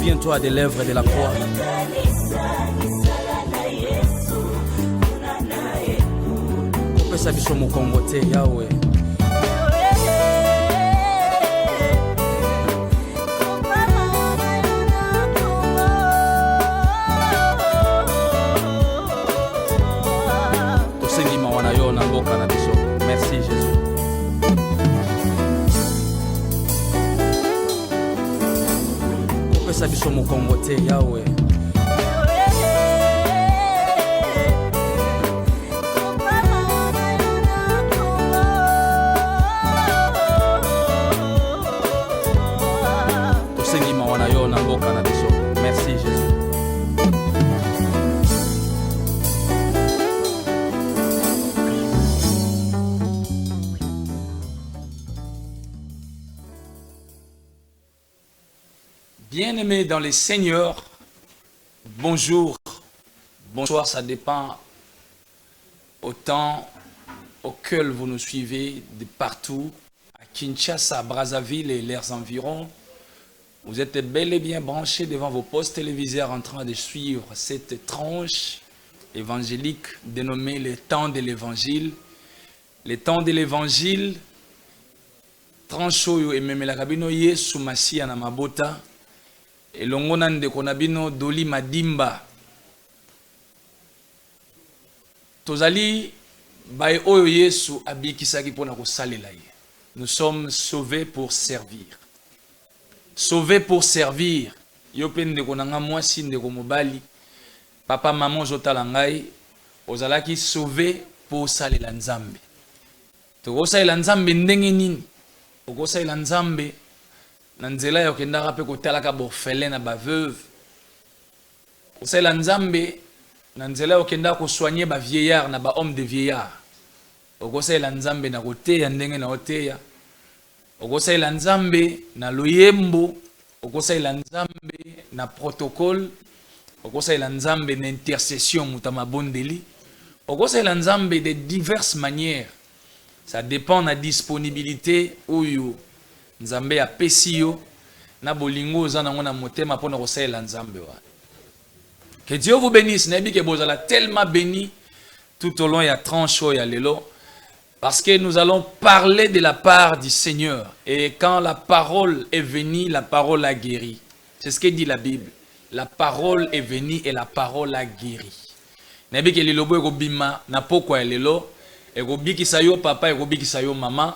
Souviens-toi des lèvres de la croix. Opesa biso mokongo te Yahweh. Tosengi mawana yo na mboka na biso. Merci Jésus. Opesa biso mokongo te Yahweh. Merci Jésus. Bien-aimés dans les Seigneurs, bonjour, bonsoir, ça dépend au temps auquel vous nous suivez de partout, à Kinshasa, à Brazzaville et leurs environs. Vous êtes bel et bien branchés devant vos postes téléviseurs en train de suivre cette tranche évangélique dénommée les temps de l'évangile. Les temps de l'évangile, tranche oyo ememelaka bino Yesu Masia na mabota, elongo na ndeko na bino Doli Madimba. Tozali bae oyo Yesu abikisaki pona kosalela ye. Nous sommes sauvés pour servir. Sauvé pour servir. Yope ndeko nanga mwasi ndeko mobali. Papa maman zotala ngai. Ozalaki sauvé pour salela Nzambe. Tokosalela Nzambe ndenge nini? Tokosalela Nzambe na nzela ya okendaka pe kotalaka borfelin na baveuve. Tokosalela Nzambe na nzela ya okendaka kosoigner ba vieillard na ba homme de vieillard. Tokosalela Nzambe na koteya ndenge na oteya. Okosaila Nzambe na loyembo, okosaila Nzambe na protocole, okosaila Nzambe na intercession mutama bondeli, okosaila Nzambe de diverses manières. Ça dépend de la disponibilité oyo Nzambe a pesio na bolingo zana ngona motema pona kosaila Nzambe wa. Que Dieu vous bénisse, nebi ke bozala tellement béni tout au long ya tranche ya lelo. Parce que nous allons parler de la part du Seigneur. Et quand la parole est venue, la parole a guéri. C'est ce que dit la Bible. La parole est venue et la parole a guéri. Nabi ke lilobo eko bima na pokwa lelo, eko bikisa yo papa, eko bikisa yo maman.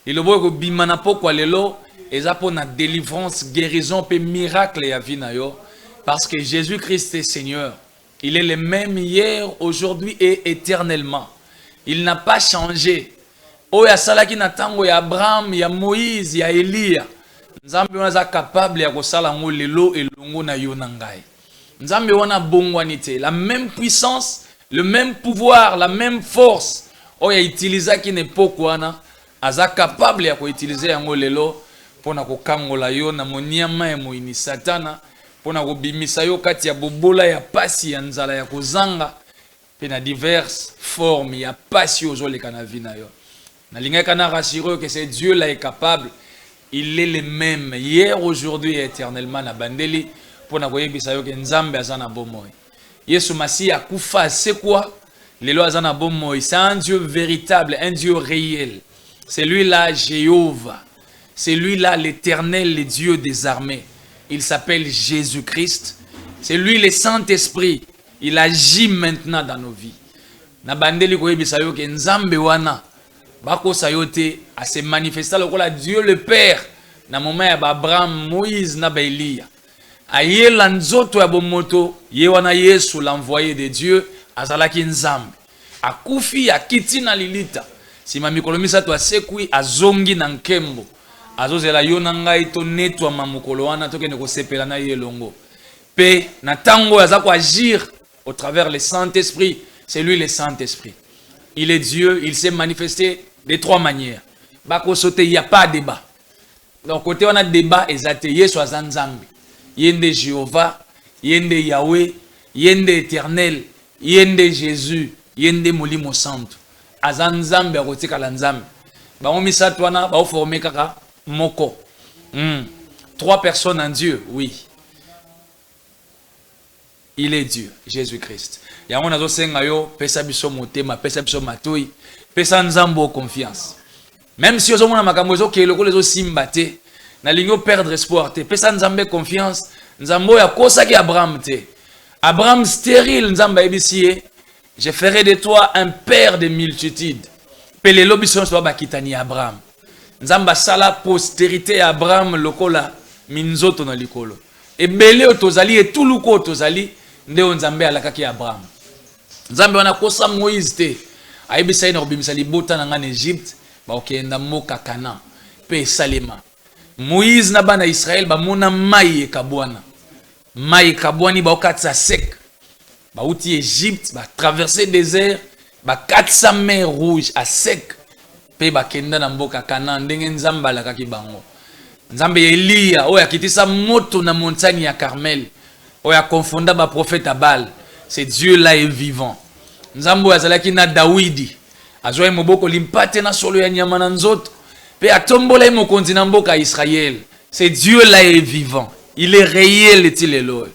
Lilobo eko bima na pokwa lelo, eza po na délivrance, guérison pe miracle ya vie na yo. Parce que Jésus-Christ est Seigneur. Il est le même hier, aujourd'hui et éternellement. Il n'a pas changé. Oh ya salaki na tango ya Abraham, ya Moïse, ya Elia. Nzambe wana capable ya kosala ngo lelo elongo na yo na ngai. Nzambe wana bongwani te, la même puissance, le même pouvoir, la même force. Oh ya utilizaki n'époque wana, aza capable ya ko utiliser yango lelo pona ko kangola yo na moniama ya moini satana, pona ko bimisa yo kati ya bobola ya pasi ya nzala ya kozanga. Il y a diverses formes, il y a passion aux les canavinayo. Na rassuré que c'est Dieu là est capable, il est le même hier, aujourd'hui et éternellement na bandeli pour na koyebi sayo ke Nzambe azana bomoy. Yesu Masia kufa c'est quoi? Les lois azana bomoy, c'est un Dieu véritable, un Dieu réel. C'est lui là Jéhovah. C'est lui là l'Éternel, le Dieu des armées. Il s'appelle Jésus-Christ. C'est lui le Saint-Esprit. Il agit maintenant dans nos vies. Na bandeli koyebi sayo ke Nzambe wana bako sayote a se manifester lokola Dieu le Père na moment ya Abraham, Moïse na Elia. Aye la nzoto ya bomoto ye wana Yesu l'envoyé de Dieu azalaki Nzambe. Akufi akiti na lilita. Sima mikolo misato asekui azongi na nkembo. Azozela yo na ngai to netwa mamukolo wana tokende ko sepela na ye longo. Pe na tango azako agir au travers le Saint-Esprit, c'est lui le Saint-Esprit. Il est Dieu, il s'est manifesté de trois manières. Bako sauter, il n'y a pas de débat. Donc côté on a débat exact, Yesu azanzambe. Yende Jéhovah, yende Yahweh, yende Éternel, yende Jésus, yende Molimo Santo. Azanzambe akotika lanzambe. Ba on misa twana ba former kaka moko. Trois personnes en Dieu, oui. Il est Dieu, Jésus-Christ. Yango nazo senga yo pesa biso motema, pesa biso matoi, pesa nzambo confiance. Même si ozo mona makambo ezo ke lokolo ezo simba te, na lingo perdre espoir te, pesa nzambe confiance, nzambo ya kosa ki Abraham te. Abraham stérile nzamba ebisie, je ferai de toi un père de multitudes. Pelelo biso so bakitani Abraham. Nzamba sala postérité ya Abraham lokola minzoto na likolo. Ebele otozali etuluko otozali nde nzambe alakaki Abraham. Nzambe wana kosa Moïse te. Ayebisa ina obimisa libota na ngana Egypte ba okenda moka Canaan pe Salema. Moïse na bana Israël ba mona mai ekabwana. Mai ekabwani ba okatsa sec. Ba uti Egypte ba traverser désert ba 400 mer rouge à sec. Pe ba kenda na mboka Canaan ndenge nzambe alakaki bango. Nzambe Elia oya kitisa moto na montagne ya Carmel. Oya konfonda ba prophète Abal. C'est Dieu là est vivant. Nzambo azalaki na Dawidi. Azwa moboko limpate na solo ya nyama na nzoto. Pe atombola mokonzi na mboka Israël. C'est Dieu là est vivant. Il est réel est-il Eloi.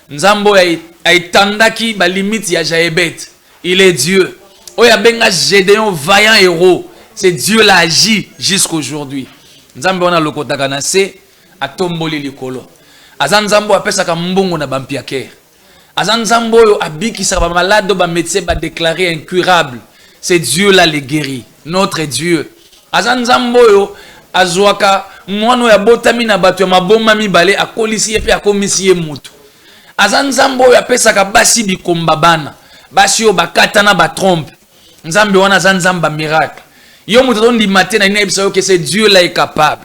Nzambo aitandaki ba limite ya Jaébet. Il est Dieu. Oya benga Gédéon vaillant héros. C'est Dieu là agit jusqu'aujourd'hui. Nzambe wana lokotaka na se atomboli likolo. Azan nzambo apesaka mbongo na bampiaker. Azan nzambo oyo abikisaka ba malade ba médecin ba déclaré incurable. C'est Dieu là le guérit. Notre Dieu. Azan nzambo oyo azwaka mwana ya botami na bato ya maboma mibale akolisi epe akomisi ye mutu. Azan nzambo oyo apesaka basi bikomba bana. Basi yo bakata na ba trompe. Nzambe wana azan nzamba miracle. Yo mutu ndi matin na ina ebisa yo que c'est Dieu là est capable.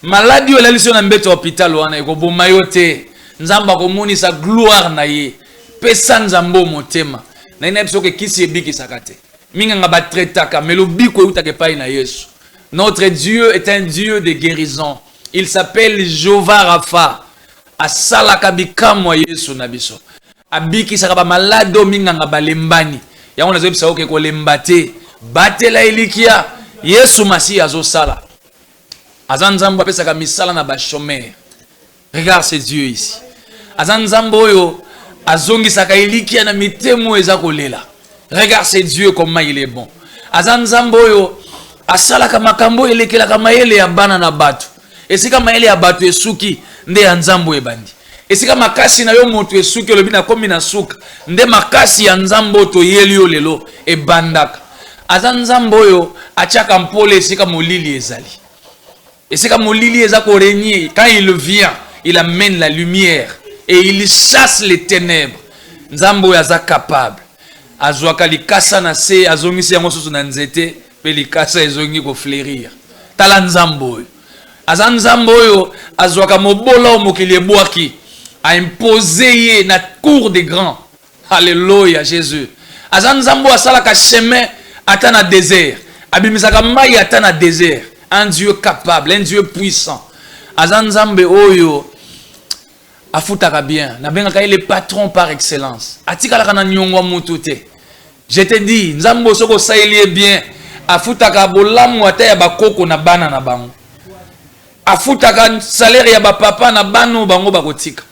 Maladie yo la liso na mbeto hôpital wana eko boma yo te. Nzamba komoni sa gloire na ye. Pesa nzambo motema. Na ina ebisa yo que kisi ebiki sakate. Minga nga ba tretaka melo biko utake pai na Yesu. Notre Dieu est un Dieu de guérison. Il s'appelle Jehovah Rapha. Asalaka bikamwa Yesu na biso. Abiki sakaba malado minga nga balembani. Yango nazo ebisa yo que ko lembate. Batela ilikia Yesu Masi azo sala. Azan nzambo apesaka misala na ba chômeur. Regarde ce Dieu ici. Azan nzambo oyo azongisaka ilikia na mitemo eza kolela. Regarde ce Dieu comment il est bon. Azan nzambo oyo asalaka makambo elekelaka mayele ya bana na bato. Esika mayele ya bato esuki nde ya nzambo ebandi. Esika makasi na yo moto esuki lobi na komi na suka nde makasi ya nzambo to yeli yo lelo ebandaka. Azan nzambo oyo achaka mpole esika molili ezali. Esika molili eza ko régner, quand il vient, il amène la lumière et il chasse les ténèbres. Nzambo oyo aza capable. Azwaka likasa na se azongisi yango susu na nzete pe likasa ezongi ko fleurir. Tala nzambo oyo. Azan nzambo oyo azwaka mobola o mokili ebwaki a imposer ye na cour des grands. Alléluia Jésus. Azan nzambo asalaka chemin atana désert. Abimisaka mai atana désert. Un Dieu capable, un Dieu puissant. Azan nzambe oyo afutaka bien. Na bengaka le patron par excellence. Atikala na nyongwa mutu te. Je te dis, nzambo soko saelie bien. Afutaka bolamu ata ya bakoko na bana na bango. Afutaka salaire ya ba papa na bano bango bakotika.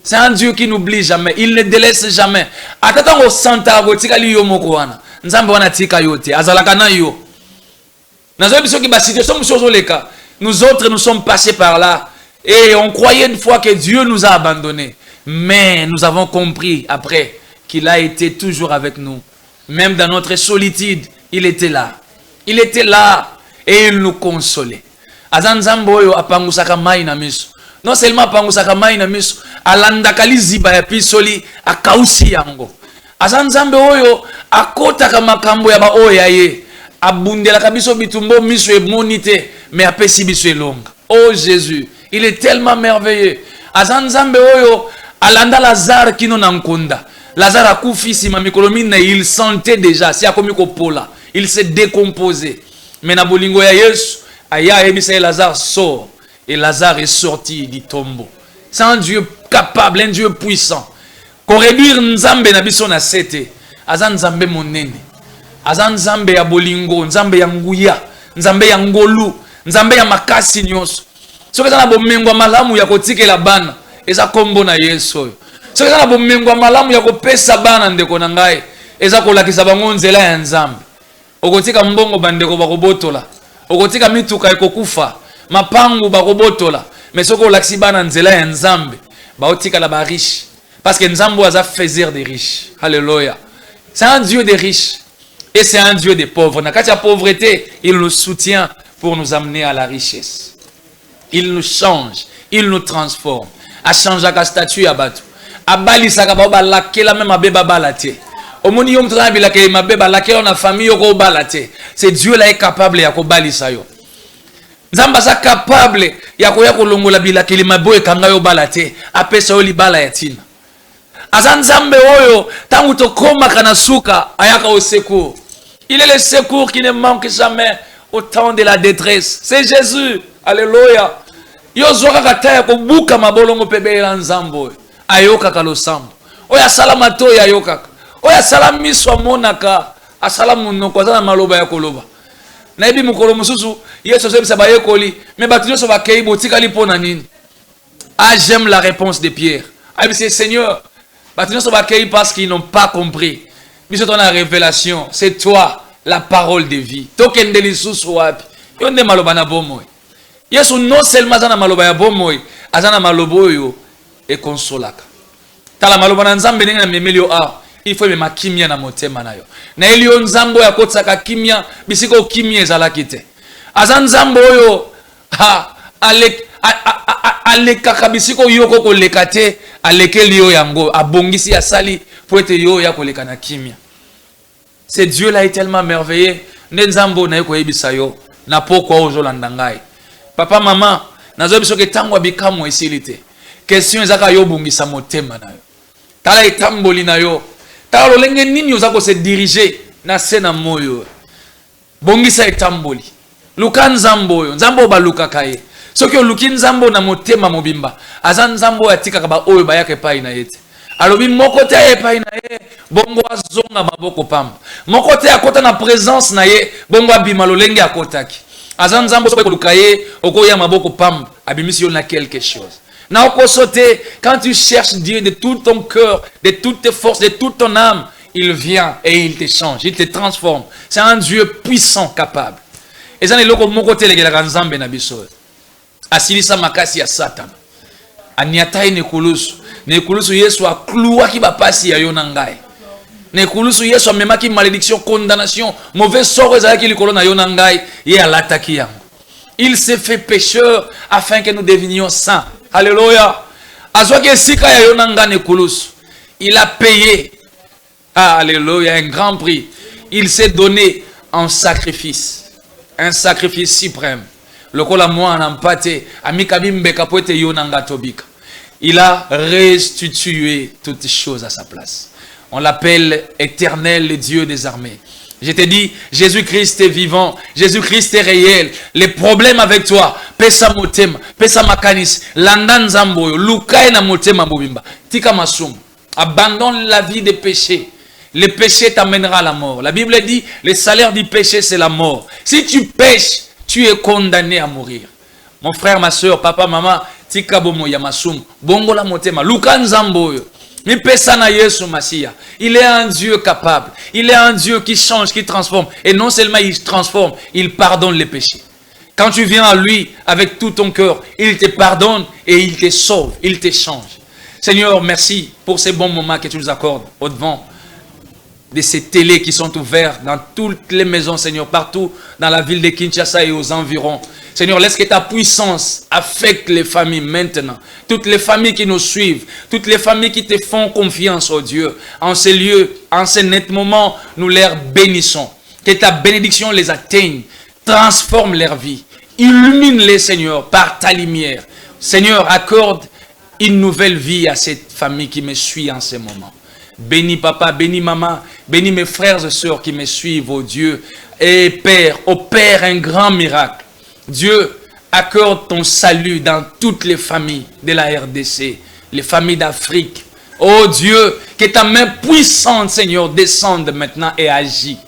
C'est un Dieu qui n'oublie jamais, il ne délaisse jamais. Atatango santa kotika li yo moko wana. Nzambe wana tika yote, azalaka na yo. Nazo biso ki ba situation musozo leka. Nous autres nous sommes passés par là et on croyait une fois que Dieu nous a abandonnés. Mais nous avons compris après qu'il a été toujours avec nous. Même dans notre solitude, il était là. Il était là et il nous consolait. Azan nzambo oyo apangusaka mai na miso. Non seulement apangusaka mai na miso, alandaka liziba ya pisoli akausi yango. Azan nzambe oyo akotaka makambo ya ba oya ye. Abundelaka biso bitumbo miso emonite mais apesi biso elonga. Oh Jésus, il est tellement merveilleux. Azan nzambe oyo alanda Lazare kino na nkonda. Lazare akufi sima mikolo mine il sentait déjà si akomi ko pola. Il s'est décomposé. Mais na bolingo ya Yesu aya ebisa Lazare sort et Lazare est sorti du tombeau. C'est un Dieu capable, un Dieu puissant. Ko réduire nzambe na biso na sete. Azan nzambe monene. Azan nzambe ya bolingo, nzambe ya nguya, nzambe ya ngolu, nzambe ya makasi nyonso. Soki na bomengo malamu ya kotikela bana, eza kombo na Yesu. Ce que bon mengo malamu ya kopesa bana ndeko na ngai eza kolakisa bango nzela ya Nzambe. Okotika mbongo bandeko bakobotola. Okotika mituka ekokufa, mapangu bakobotola. Mais soko kolakisi bana nzela ya Nzambe, baotika la ba riche parce que Nzambe aza faiseur des riches. Alléluia. C'est un Dieu des riches et c'est un Dieu des pauvres. Na kati ya pauvreté, il nous soutient pour nous amener à la richesse. Il nous change, il nous transforme. A changer ka statut ya batu. Abalisaka ba lakela même abeba balate. Omoni yom tra bila ke mabeba lakela na famille yoko balate. C'est Dieu là est capable ya ko balisa yo. Nzamba sa capable ya ko longola bila ke maboye kanga yo balate. Apesa yo libala ya tina. Aza Nzambe oyo tangu tokoma kana suka ayaka au secours. Il est le secours qui ne manque jamais au temps de la détresse. C'est Jésus. Alléluia. Yo zoka kataya ko buka mabolongo pebe ya Nzambo. Ayoka kalosambo. Oya salama to ya yoka. Oya salami swa monaka. Asalamu no kwa zana maloba ya koloba. Na ebi mukolo mususu Yesu sebisa ba yekoli mais batuyo so bakei botika lipona nini. Ah, j'aime la réponse de Pierre. Ah, c'est Seigneur. Batuyo so bakei parce qu'ils n'ont pas compris. Mais c'est ton révélation, c'est toi la parole de vie. Tokende lisusu wapi. Yonde maloba na bomoy. Yesu non seulement azana maloba ya bomoy, azana malobo yo et consolaka. Tala maloba na Nzambe ndenge na memelio il faut me kimia na motema na yo. Na elio Nzambo ya kotsaka kimia bisiko kimia ezalaki te. Azan Nzambo oyo aleka bisiko yoko koleka te alekeli yo yango abongisi asali pour être yo ya koleka na kimia. C'est Dieu là est tellement merveilleux. Nzambo na yeko yebisa yo na pokwa ozolanda ngai. Papa maman nazo biso ke tango bikamo esilite. Question ezaka yo bongisa motema na yo. Tala etamboli na yo. Tala lolenge nini ozako se diriger na sena moyo. Bongisa etamboli. Luka Nzambo yo. Nzambo ba luka kaye. Soki oluki Nzambo na motema mobimba. Aza Nzambo atika ba oyo ba yake pai na yete. Alobi moko te epai na ye bongo azonga maboko pamba. Moko te akota na présence na ye bongo abima lolenge akotaki. Aza Nzambo soki koluka ye okoya maboko pamba abimisi yo na quelque chose. Na sauter, quand tu cherches Dieu de tout ton cœur, de toutes tes forces, de toute ton âme, il vient et il te change, il te transforme. C'est un Dieu puissant, capable. Et ça, c'est ce que je veux Nzambe na biso. Asilisa makasi ya Satan. Aniatai nekulusu. Nekulusu Yesu a cloué ki ba pasi ya yo na ngai. Nekulusu Yesu a memaki malédiction, condamnation, mauvais sort ezalaki likolo na yo na ngai, ye alataki yango. Il s'est fait pécheur afin que nous devenions saints. Alléluia. Il a payé. Alléluia. Un grand prix. Il s'est donné en sacrifice. Un sacrifice suprême. Il a restitué toutes choses à sa place. On l'appelle éternel, le Dieu des armées. Je te dis, Jésus-Christ est vivant, Jésus-Christ est réel. Les problèmes avec toi, pesa motema, pesa makanis, landan zamboyo, lukae na motema bobimba, tika masum. Abandonne la vie des péchés. Le péché t'amènera à la mort. La Bible dit, le salaire du péché c'est la mort. Si tu pêches, tu es condamné à mourir. Mon frère, ma soeur, papa, maman, tika bomo ya masum, bongo la motema, lukan zamboyo. Il est un Dieu capable. Il est un Dieu qui change, qui transforme. Et non seulement il transforme, il pardonne les péchés. Quand tu viens à lui avec tout ton cœur, il te pardonne et il te sauve, il te change. Seigneur, merci pour ces bons moments que tu nous accordes au-devant de ces télés qui sont ouvertes dans toutes les maisons, Seigneur, partout dans la ville de Kinshasa et aux environs. Seigneur, laisse que ta puissance affecte les familles maintenant. Toutes les familles qui nous suivent, toutes les familles qui te font confiance, oh Dieu. En ces lieux, en ces nets moments, nous les bénissons. Que ta bénédiction les atteigne, transforme leur vie. Illumine-les, Seigneur, par ta lumière. Seigneur, accorde une nouvelle vie à cette famille qui me suit en ce moment. Bénis papa, bénis maman, bénis mes frères et sœurs qui me suivent, oh Dieu. Et Père, opère un grand miracle. Dieu, accorde ton salut dans toutes les familles de la RDC, les familles d'Afrique. Oh Dieu, que ta main puissante, Seigneur, descende maintenant et agit.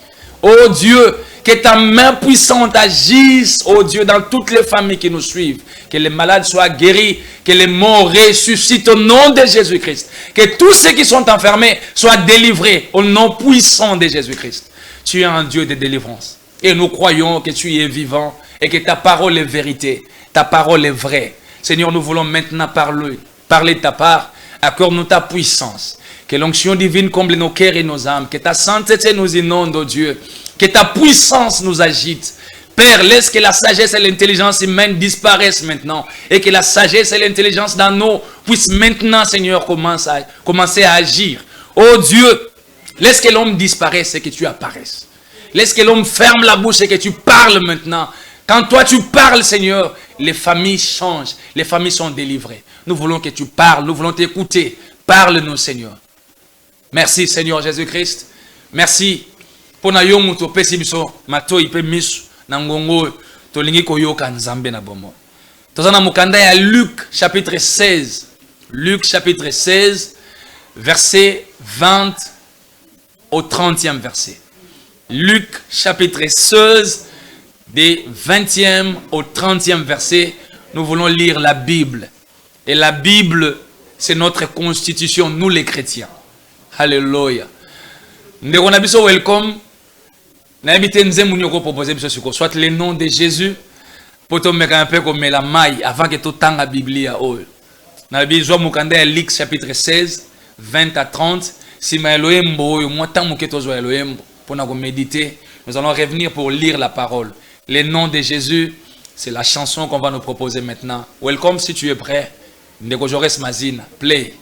Oh Dieu, Que ta main puissante agisse, oh Dieu, dans toutes les familles qui nous suivent. Que les malades soient guéris, que les morts ressuscitent au nom de Jésus-Christ. Que tous ceux qui sont enfermés soient délivrés au nom puissant de Jésus-Christ. Tu es un Dieu de délivrance. Et nous croyons que tu es vivant et que ta parole est vérité. Ta parole est vraie. Seigneur, nous voulons maintenant parler de ta part. Accorde-nous ta puissance. Que l'onction divine comble nos cœurs et nos âmes. Que ta sainteté nous inonde, oh Dieu. Que ta puissance nous agite. Père, laisse que la sagesse et l'intelligence humaine disparaissent maintenant. Et que la sagesse et l'intelligence dans nous puissent maintenant, Seigneur, commencer à agir. Oh Dieu, laisse que l'homme disparaisse et que tu apparaisses. Laisse que l'homme ferme la bouche et que tu parles maintenant. Quand toi tu parles, Seigneur, les familles changent. Les familles sont délivrées. Nous voulons que tu parles. Nous voulons t'écouter. Parle-nous, Seigneur. Merci, Seigneur Jésus-Christ. Merci. Pona yo muto pesi biso mato ipe misu na ngongo tolingi koyoka nzambe na bomo. Tozana mukanda ya Luc chapitre 16. Luc chapitre 16 verset 20 au 30e verset. Luc chapitre 16 des 20e au 30e verset. Nous voulons lire la Bible. Et la Bible, c'est notre constitution, nous les chrétiens. Alléluia. Ndeko na biso welcome. Na ebite nzembo nyoko proposer biso siko soit le nom de Jésus poto meka un peu comme la maille avant que tout temps la Biblia oyo. Na biso mukanda ya Luc chapitre 16 20 à 30 si ma Elohimbo oyo moi tant muke tozo Elohimbo pour na ko méditer, nous allons revenir pour lire la parole. Le nom de Jésus, c'est la chanson qu'on va nous proposer maintenant. Welcome si tu es prêt. Ndeko Jores Mazina, play.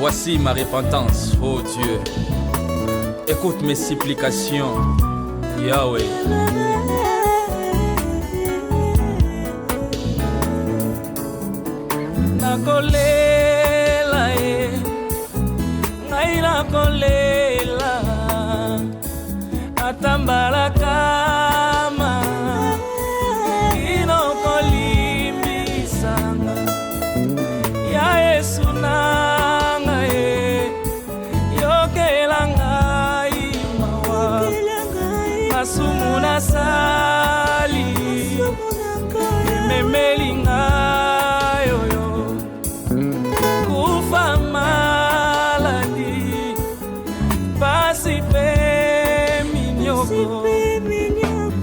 Voici ma repentance, oh Dieu. Écoute mes supplications, Yahweh. Nakolela, nakolela, atambala kama inokolimbisanga ya Yesu na Sumuna sali memelinga yoyo kufa maladi pasi pe minyoko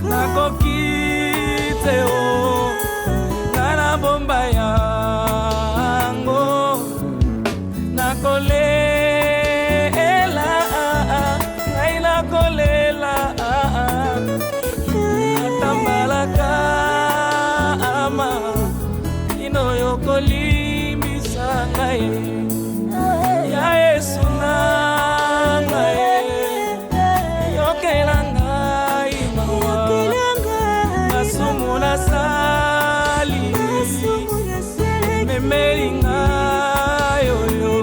nakokite o nana bomba yango nakolela naina kolela ya Yesu nanga yokelanga imawa asumuna sali memelinga yoyo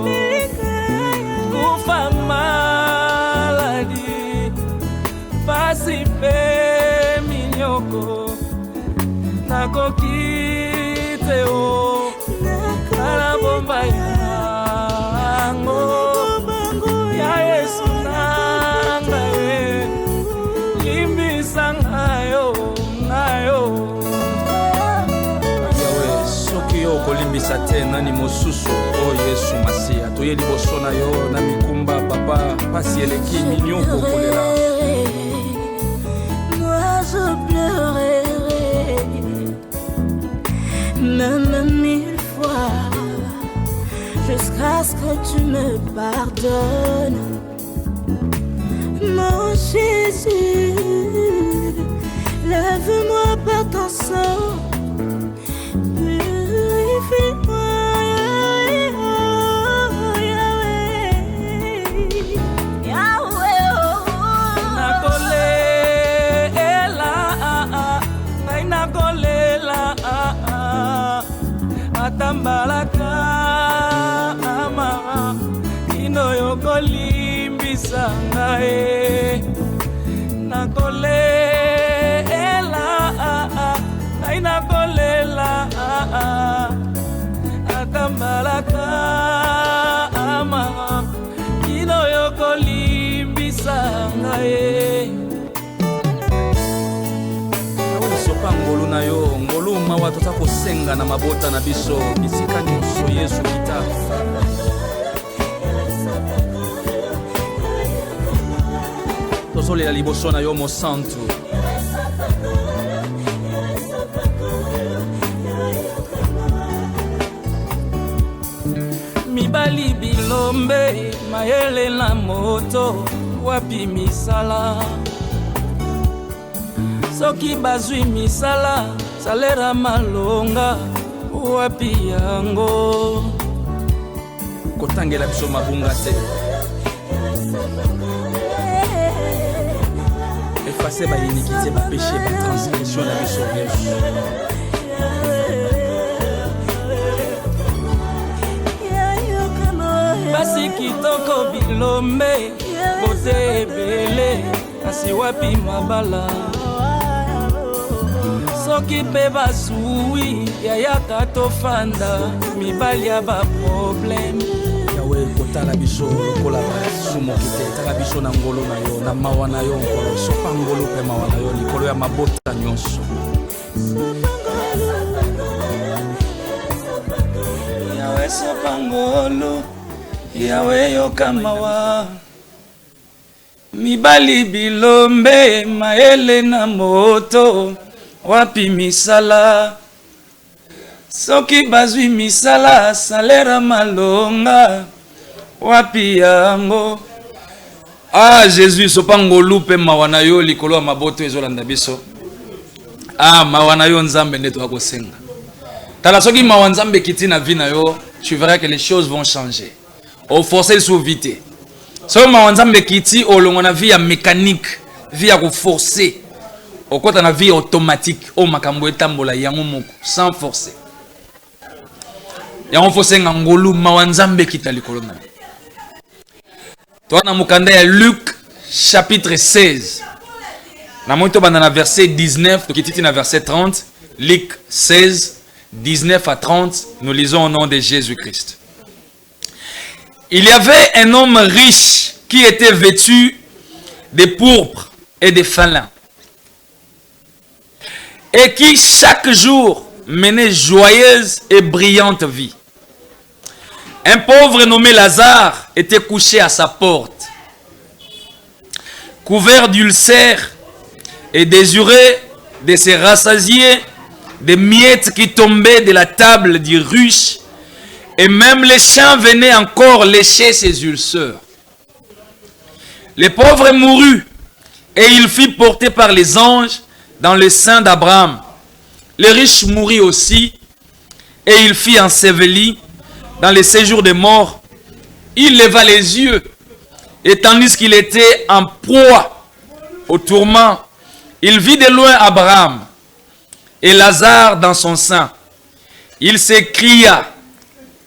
kufa maladi pasi pe minyoko nakokite o bomba yango ya Yesu nanga limbisa ngayo Yahweh soki yo kolimbisa te nani mosusu o Yesu Masia toye liboso na yo na mikumba papa pasi eleki minyoko kolela. Moi je pleurerai même 1000 fois jusqu'à ce que tu me pardonnes, mon Jésus. Lève-moi par ton sang, purifie-moi, Yahweh, Yahweh, nakolela, nakolela, Natambalaka ama ino yokolimbisa ngai nakolela ngai nakolela natambalaka ama ino yokolimbisa ngai sopa ngolu na yo ngolu mawa toza kosenga na mabota na biso bisika nyonso Yesu kita tozolela liboso na yo mosantu mibali bilombe mayele na moto wapi misala soki bazwi misala salera malonga wapi yango kotangela biso mabunga te effacer ba iniquité ba péché ba transgression na biso Yesu basi kitoko bilombe bote ebele kasi wapi mabala soki mpe bazwi yayaka tofanda mibali ya baproblème yawe kotala biso lokola basumoki te tala biso na ngolo na yo na mawa na yo nkolo sopa ngolo mpe mawa na yo likolo ya mabota nyonso yawe sopa ngolo yawe yoka mawa mibali bilombe mayele na moto wapi misala soki bazwi misala salera malonga wapi yango Jésus sopa ngolu pe mawa na yo likolo ya maboto ezolanda biso mawa na yo nzambe nde tokosenga tala soki mawa nzambe kiti na vie na yo tu verras que les choses vont changer au forcer sous vite soki mawa nzambe kiti olongo na vie ya mécanique vie ya koforcer au côté na vie automatique au makambo etambola yango moko sans forcer yango forcer ngolu mawanzambe kitalikolo na toi na mukanda ya Luc chapitre 16 na moto banda na verset 19 tokititi na verset 30 Luc 16 19 à 30 nous lisons au nom de Jésus-Christ. Il y avait un homme riche qui était vêtu de pourpre et de fin lin et qui chaque jour menait joyeuse et brillante vie. Un pauvre nommé Lazare était couché à sa porte, couvert d'ulcères et désireux de se rassasier des miettes qui tombaient de la table du riche, et même les chiens venaient encore lécher ses ulcères. Le pauvre mourut et il fut porté par les anges dans le sein d'Abraham. Le riche mourut aussi et il fut enseveli dans le séjour des morts. Il leva les yeux et tandis qu'il était en proie au tourment, il vit de loin Abraham et Lazare dans son sein. Il s'écria: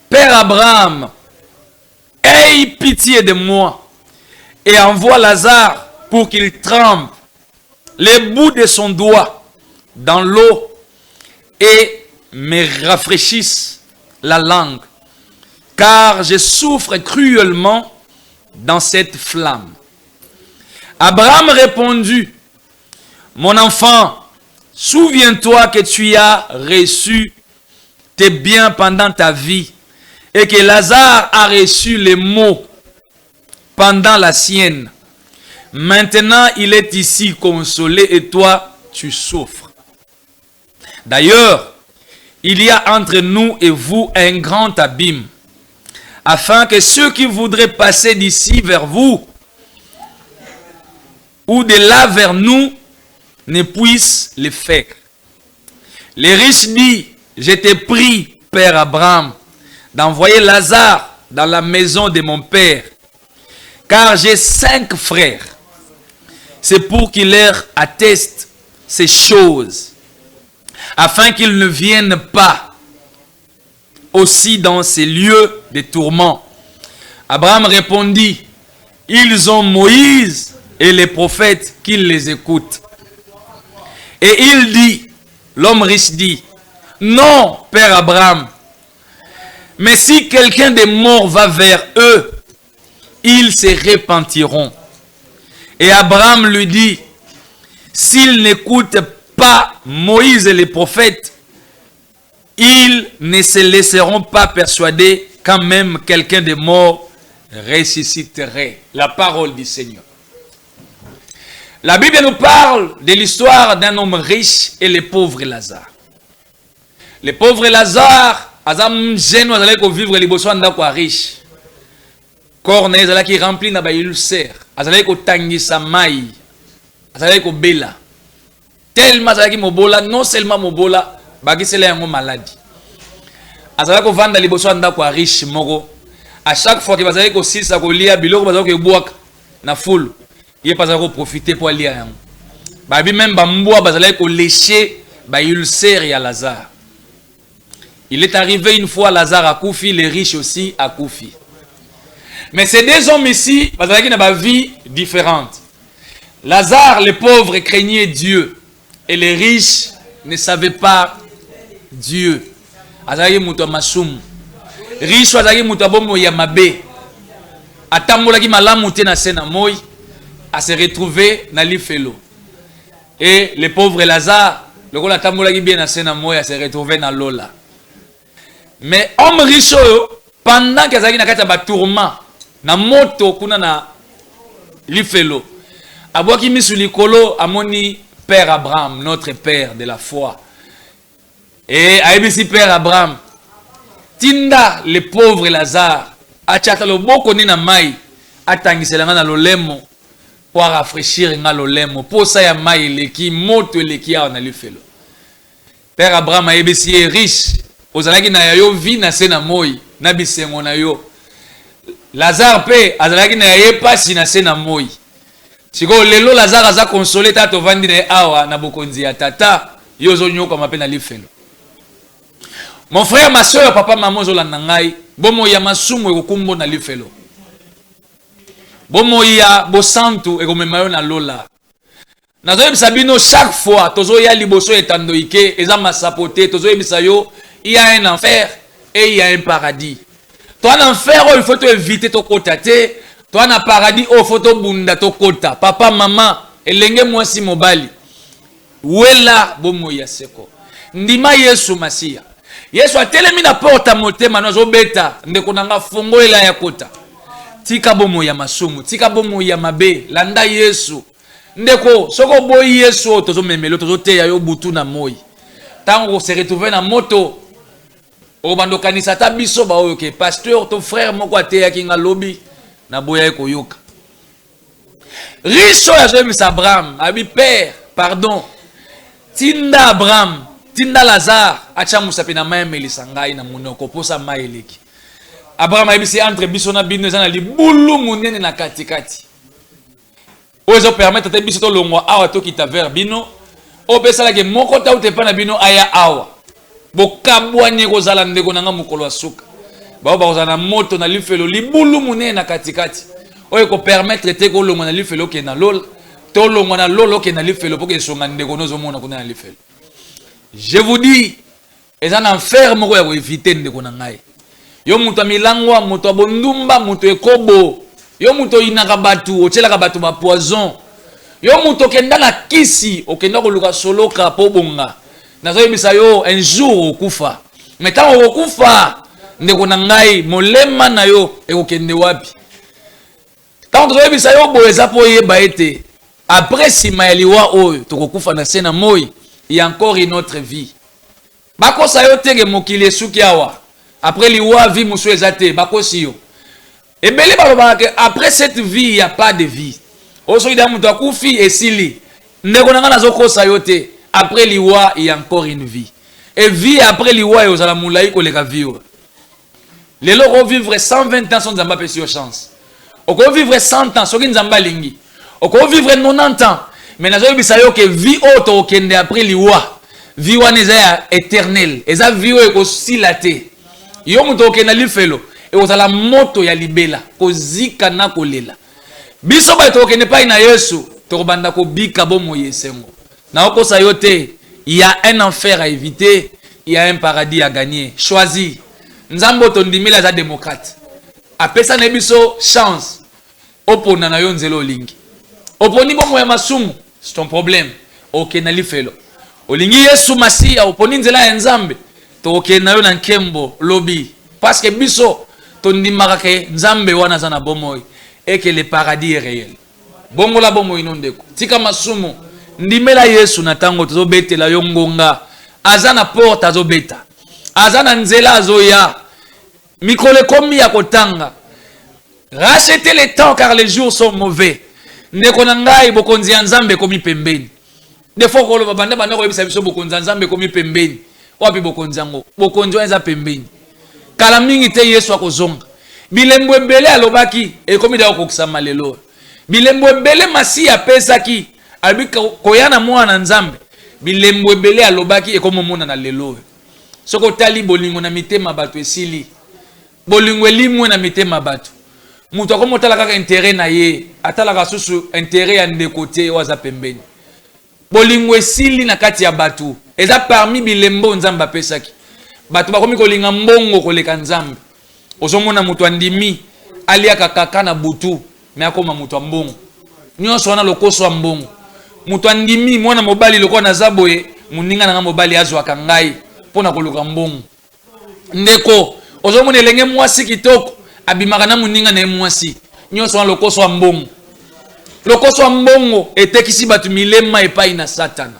Père Abraham, aie pitié de moi et envoie Lazare pour qu'il trempe les bouts de son doigt dans l'eau et me rafraîchisse la langue, car je souffre cruellement dans cette flamme. Abraham répondit: Mon enfant, souviens-toi que tu as reçu tes biens pendant ta vie et que Lazare a reçu les maux pendant la sienne. Maintenant, il est ici consolé et toi, tu souffres. D'ailleurs, il y a entre nous et vous un grand abîme, afin que ceux qui voudraient passer d'ici vers vous ou de là vers nous ne puissent le faire. Les riches disent: Je t'ai pris, Père Abraham, d'envoyer Lazare dans la maison de mon père, car j'ai 5 frères. C'est pour qu'il leur atteste ces choses, afin qu'ils ne viennent pas aussi dans ces lieux de tourments? Abraham répondit, ils ont Moïse et les prophètes qui les écoutent. Et il dit, l'homme riche dit, non, Père Abraham, mais si quelqu'un des morts va vers eux, ils se repentiront. Et Abraham lui dit, s'ils n'écoutent pas Moïse et les prophètes, ils ne se laisseront pas persuader quand même quelqu'un des morts ressusciterait. La parole du Seigneur. La Bible nous parle de l'histoire d'un homme riche et le pauvre Lazare. Le pauvre Lazare, azam jeune azalaki ko vivre liboso ndako ya riche. Corps na ezalaki rempli na ba ulcère, azalaki ko tangisa mai, azalaki ko bela. Tellement azalaki mobola, non seulement mobola, bakisela yango maladie. Azalaki ko vanda liboso ndako ya riche moko. À chaque fois que bazalaki ko sisa ko lia biloko bazalaki ko boaka na fulu, il pas azalaki ko profiter pour lia yango. Babi même bambwa bazalaki ko lécher ba ulcère ya Lazare. Il est arrivé une fois Lazare à Koufi, les riches aussi à Koufi. Mais ces deux hommes ici, ils ont une vie différente. Lazare, le pauvre, craignait Dieu. Et les riches ne savaient pas Dieu. Azaki muto masum. Riche azaki muto bomo ya mabe. Atambola ki malamu te na sena moy à se retrouver na lifelo. Et le pauvre Lazare, le ko atambola ki bien na sena moy à se retrouver na lola. Mais homme riche, pendant que Zaki nakata ba tourment, na moto kuna na lifelo, aboki misuli kolo amoni Père Abraham, notre père de la foi. Et aibisi Père Abraham, tinda le pauvre Lazare, achata lo boko ni na mai, atangiselanga na lolemo, pour rafraîchir nga lolemo, pour ça ya mai leki moto leki ya na lifelo. Père Abraham aibisi est riche. Ozalaki na yo vi na se na moi na bisengo na yo. Lazare pe azalaki na ye pasi na se na moi. Siko lelo Lazare aza consolé tato vandi na awa na bokonzi ya tata yo zo nyoka mape na lifelo. Mon frère, ma soeur, papa, maman zo landa ngai, bomo ya masumu ekokumbo na lifelo. Bomo ya bosantu ekomema yo na lola. Nazo bisabino chaque fois tozo ya liboso etando ike eza masapote tozo yebisa yo. Il y a un enfer et il y a un paradis. Toi, en enfer, il faut éviter ton kota. Toi, en paradis, il faut bunda ton kota. Papa, maman, et l'enge moi si mobali. Où est là, bomo yaseko. Ndima Yesu Masia. Yesu a telemi na porta mote manozo beta. Ndekonanga fongo ela ya kota. Tika bomo ya masumu. Tika bomo ya mabe. Landa Yesu. Ndeko, soko boy Yesu. Tozo memelo, tozo te ya yo butu na moi. Tango se retrouver na moto. Obando kanisa ta biso ba oyoke pasteur ton frère moko ateya kinga lobi na boya ko yoka. Riche ya James Abraham, abi père, pardon. Tinda Abraham, tinda Lazare, acha musape na mai melisangai na munoko posa mai eleki. Abraham abi se entre biso na bino za na libulu munene na katikati. Ozo permettre te biso to longwa awa to kita vers bino. Opesala ke moko ta utepa na bino aya awa. Bokabwani kozala ndeko nanga mukolo asuka. Ba kozala moto na lifelo libulu munene na katikati. Oyo ko permettre te ko longo na lifelo ke na lol. To longo na lolo ke na lifelo pour que songa ndeko nozo mona kuna na lifelo. Je vous dis, eza na enfer moko ya ko éviter ndeko na ngai. Yo muto milangwa, muto bondumba, muto ekobo. Yo muto inaka batu, ochelaka batu ba poison. Yo muto kenda na kisi, okenda ko luka soloka po bonga. Nazo yebisa yo un jour okufa. Mais tant okufa, ndeko na ngai molema na yo ekokende wapi? Tant to yebisa yo boeza po yeba ete après sima ya liwa oyo tokokufa na sena moi, il y a encore une autre vie. Bakosa yo tege mokili esuki awa. Après liwa vie musu ezate bakosi yo. Ebele ba après cette vie il y a pas de vie. Oso ida mutu akufi esili. Ndeko na nga nazokosa yo te. Après l'iwa, il y a encore une vie. Et vie après l'iwa, il y a moulaï ko leka vivre. Les loro vivre 120 ans sans nzamba pesi yo chance. Oko vivre 100 ans, soki nzamba lingi. Oko vivre 90 ans. Mais nazo yebisa yo ke vie auto okende après l'iwa. Vie wana eza éternel. Eza vie eko silate. yo muto okena lifelo e ozala moto ya libela kozika na kolela biso ba to okene pa na Yesu to banda ko bika bomo yesengo na okosa yo te. Il y a un enfer à éviter, il y a un paradis à gagner. Choisis. Nzambo tondimila za démocrate. Apesa nebiso chance. Opona na yo nzelo lingi. Oponi bomo ya masumu, c'est ton problème. Ok na lifelo. Olingi Yesu Masia oponi nzela ya Nzambe. To ok na yo na nkembo lobby. Parce que biso tondimaka ke Nzambe wana za na bomoy et que le paradis est réel. Bongo la bomo inondeko. Tika masumu. Ndimela Yesu na tango tozobetela yo ngonga azana porte azobeta azana nzela azoya mikole komi ya kotanga. Rachetez le temps car les jours sont mauvais. Ndeko na ngai bokonzi ya Nzambe komi pembeni. Defo ko lo banda banda ko yebisa biso bokonzi ya Nzambe komi pembeni. Wapi bokonzi yango? Bokonzi eza pembeni. Kala mingi te Yesu akozonga. Bilembo ebele alobaki ekomi da kokisama lelo. Bilembo ebele masi apesaki albika koyana mwana Nzambe bilembo ebele alobaki ekomomona na lelo. Soko tali bolingo na mitema bato esili. Bolingo elimwe na mitema bato. Mutu akomotala kaka intérêt na ye, atalaka susu intérêt ya ndeko te waza pembeni. Bolingo esili na kati ya bato. Eza parmi bilembo Nzambe apesaki. Bato bakomi kolinga mbongo koleka Nzambe. Ozomona mutu andimi aliaka kaka na butu me akoma mutu mbongo. Nyonso wana lokoso mbongo. Mutu andimi mwana mobali loko na zaboye muninga na mobali azwaka ngai pona koluka mbongo. Ndeko ozomona elenge mwasi kitoko abimaka na muninga na mwasi. Nyonso wana lokoso mbongo. Lokoso mbongo etekisi batu milema epai na Satana.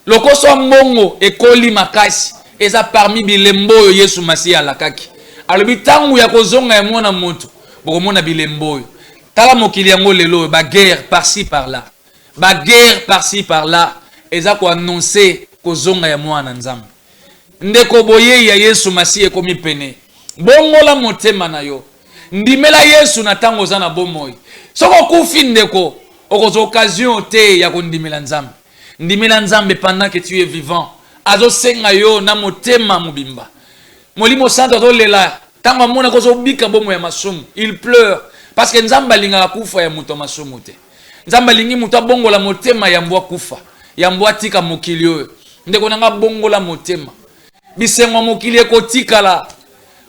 Lokoso mbongo ekoli makasi eza parmi bilembo oyo Yesu Masia alakaki. Alobi tangu ya kozonga ya mwana moto bokomona bilembo oyo. Tala mokili yango lelo ba guerre par-ci par-là. Ba guerre par-ci par-là eza ko annoncer kozonga ya mwana Nzambe. Ndeko boye ya Yesu Masia ekomi pene. Bongola motema na yo. Ndimela Yesu na tango za na bomoyi. Soko kufi ndeko okozo occasion te ya kondimela Nzambe. Ndimela Nzambe pendant que tu es vivant. Azo senga yo na motema mubimba. Molimo santo azo lela tango mona kozo bika bomo ya masumu. Il pleure parce que Nzambe alinga kufa ya muto masumu te. Nzambe alingi muto bongola motema ya mbwa kufa. Ya mbwa tika mokili oyo. Ndeko nanga bongola motema. Bisengo mokili ekotikala.